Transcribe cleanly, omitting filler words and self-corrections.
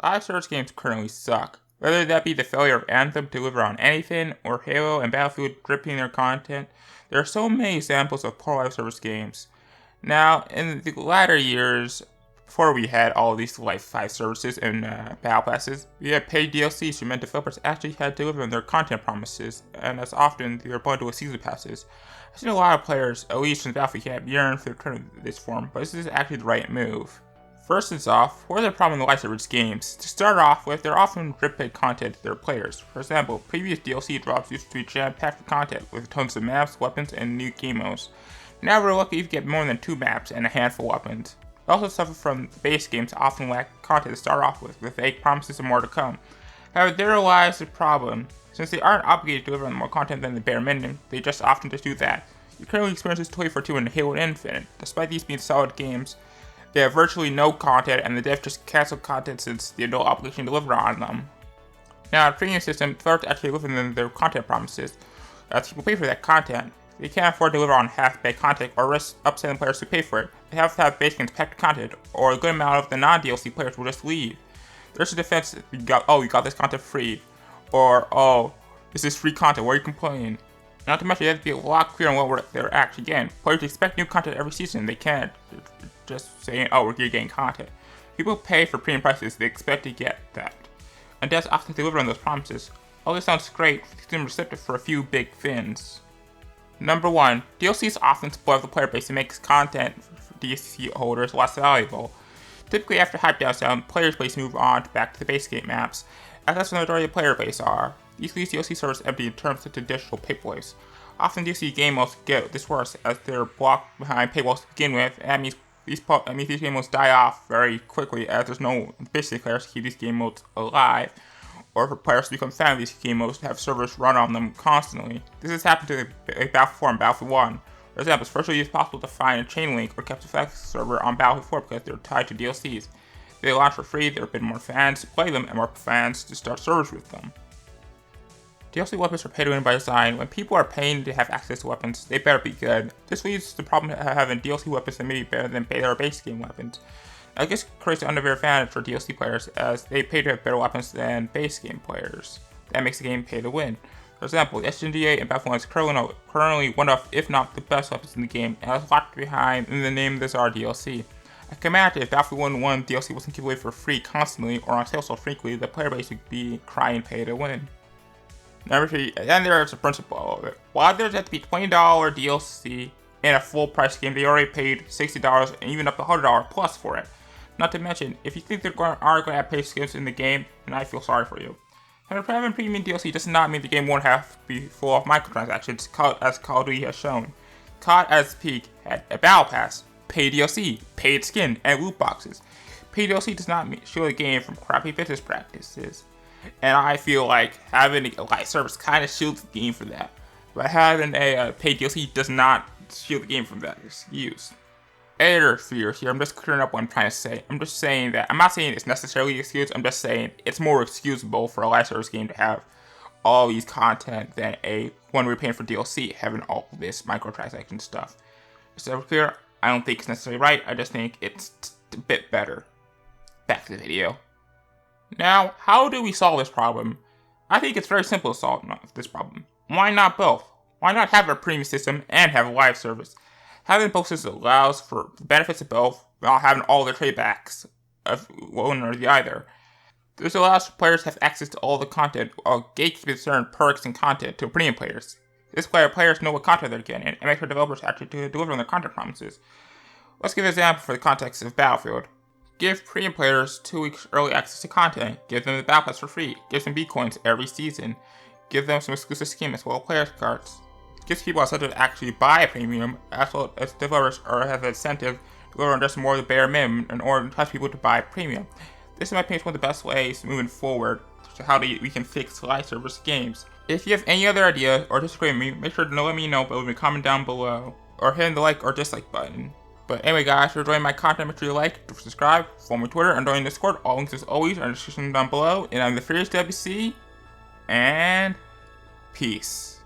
Live service games currently suck. Whether that be the failure of Anthem to deliver on anything, or Halo and Battlefield dripping their content, there are so many examples of poor live service games. Now, in the latter years, before we had all of these live services and battle passes, we had paid DLCs, which meant developers actually had to deliver on their content promises, and as often they were bundled with season passes. I've seen a lot of players, at least since Battlefield camp, yearn for the return of this form, but this is actually the right move. First is off, what are the problem with live service games? To start off with, they're often drip-fed content to their players. For example, previous DLC drops used to be jam-packed with content with tons of maps, weapons, and new game modes. Now we're lucky to get more than 2 maps and a handful of weapons. We also suffer from base games that often lack content to start off with vague promises of more to come. However, there lies the problem. Since they aren't obligated to deliver more content than the bare minimum, they just often do that. You currently experience this 24/2 in Halo Infinite. Despite these being solid games, they have virtually no content, and the devs just cancel content since they have no obligation to deliver on them. Now, in a premium system, developers actually deliver them their content promises, as people pay for that content. They can't afford to deliver on half-baked content or risk upselling players who pay for it. They have to have base games packed with content, or a good amount of the non-DLC players will just leave. There's a defense, you got this content free, or oh, this is free content, why are you complaining? Not to mention, you have to be a lot clearer on what they're actually getting. Players expect new content every season, they can't just saying, oh, we're getting content. People pay for premium prices, they expect to get that. And devs often deliver on those promises. All this sounds great, seem receptive for a few big things. Number 1, DLCs often spoil the player base and makes content for DLC holders less valuable. Typically after hype dies down, players' base move on back to the base game maps, as that's where the majority of the player base are. These leave DLC servers empty in terms of additional paywalls. Often DLC game modes get this worse as they're blocked behind paywalls to begin with, and that means these game modes die off very quickly as there's no basic players to keep these game modes alive, or for players to become fans of these game modes to have servers run on them constantly. This has happened to Battlefield 4 and Battlefield 1. For example, it's virtually impossible to find a chain link or capture flex server on Battlefield 4 because they're tied to DLCs. They launch for free, there have been more fans to play them and more fans to start servers with them. DLC weapons are pay to win by design. When people are paying to have access to weapons, they better be good. This leads to the problem of having DLC weapons that may be better than their base game weapons. I guess it creates an unfair advantage for DLC players as they pay to have better weapons than base game players. That makes the game pay to win. For example, the SNDA and Battlefield 1 is currently one of, if not the best weapons in the game, and is locked behind in the name of this R DLC. I can imagine if Battlefield 1 DLC wasn't given away for free constantly or on sale so frequently, the player base would be crying pay to win. Number 3, then there's the principle of it. Why does it have to be $20 DLC in a full price game? They already paid $60 and even up to $100 plus for it. Not to mention, if you think they are going to have paid skills in the game, then I feel sorry for you. Having premium DLC does not mean the game won't have to be full of microtransactions, as Call of Duty has shown. COD at its peak had a battle pass, paid DLC, paid skin, and loot boxes. Paid DLC does not shield the game from crappy business practices, and I feel like having a live service kind of shields the game for that. But having a paid DLC does not shield the game from that excuse. Editor fears here, I'm just clearing up what I'm trying to say. I'm just saying that, I'm not saying it's necessarily an excuse, I'm just saying it's more excusable for a live service game to have all these content than one we're paying for DLC having all this microtransaction stuff. So clear, I don't think it's necessarily right, I just think it's a bit better. Back to the video. Now, how do we solve this problem? I think it's very simple to solve this problem. Why not both? Why not have a premium system and have a live service? Having both systems allows for the benefits of both without having all the tradebacks of one or the other. This allows players to have access to all the content while gatekeeping certain perks and content to premium players. This way, players know what content they're getting and make sure developers actually deliver on their content promises. Let's give an example for the context of Battlefield. Give premium players 2 weeks early access to content, give them the battle pass for free, give them B-coins every season, give them some exclusive skins as well as players cards. Gives people incentive to actually buy a premium, as well as developers have an incentive to deliver on just more of the bare minimum in order to entice people to buy premium. This, in my opinion, is one of the best ways moving forward to how we can fix live service games. If you have any other ideas or disagree with me, make sure to let me know by leaving a comment down below, or hitting the like or dislike button. But anyway guys, if you're enjoying my content, make sure you like, subscribe, follow me on Twitter, and join Discord. All links as always are in the description down below. And I'm the Furious WC, and peace.